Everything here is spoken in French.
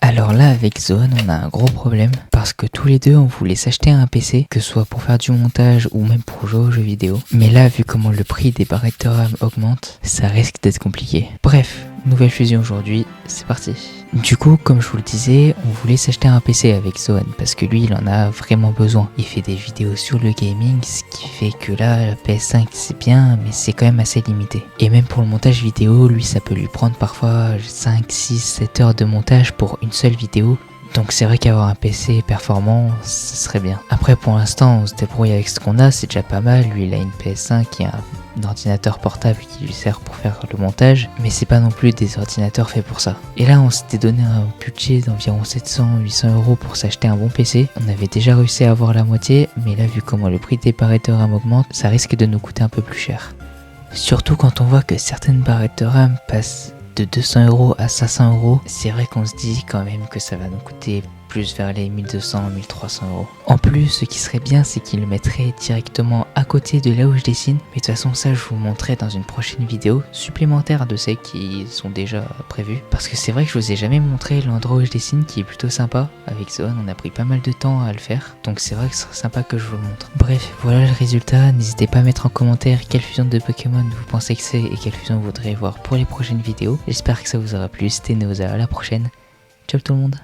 Alors là, avec Zohan, on a un gros problème parce que tous les deux, on voulait s'acheter un PC, que ce soit pour faire du montage ou même pour jouer aux jeux vidéo. Mais là, vu comment le prix des barrettes de RAM augmente, ça risque d'être compliqué. Bref, nouvelle fusion aujourd'hui, c'est parti. Du coup, comme je vous le disais, on voulait s'acheter un PC avec Zohan parce que lui, il en a vraiment besoin. Il fait des vidéos sur le gaming, ce qui fait que là, la PS5 c'est bien, mais c'est quand même assez limité. Et même pour le montage vidéo, lui, ça peut lui prendre parfois 5, 6, 7 heures de montage pour une seule vidéo. Donc c'est vrai qu'avoir un PC performant, ce serait bien. Après pour l'instant, on se débrouille avec ce qu'on a, c'est déjà pas mal. Lui il a une PS5 qui a un ordinateur portable qui lui sert pour faire le montage, mais c'est pas non plus des ordinateurs faits pour ça. Et là on s'était donné un budget d'environ 700-800 euros pour s'acheter un bon PC. On avait déjà réussi à avoir la moitié, mais là vu comment le prix des barrettes de RAM augmente, ça risque de nous coûter un peu plus cher. Surtout quand on voit que certaines barrettes de RAM passent de 200 euros à 500 euros, c'est vrai qu'on se dit quand même que ça va nous coûter plus vers les 1200-1300 euros. En plus, ce qui serait bien, c'est qu'ils le mettraient directement à côté de là où je dessine. Mais de toute façon, ça, je vous montrerai dans une prochaine vidéo supplémentaire de celles qui sont déjà prévues. Parce que c'est vrai que je vous ai jamais montré l'endroit où je dessine qui est plutôt sympa. Avec Zohan, on a pris pas mal de temps à le faire. Donc c'est vrai que ce serait sympa que je vous le montre. Bref, voilà le résultat. N'hésitez pas à mettre en commentaire quelle fusion de Pokémon vous pensez que c'est et quelle fusion vous voudrez voir pour les prochaines vidéos. J'espère que ça vous aura plu. C'était Neoza, à la prochaine. Ciao tout le monde.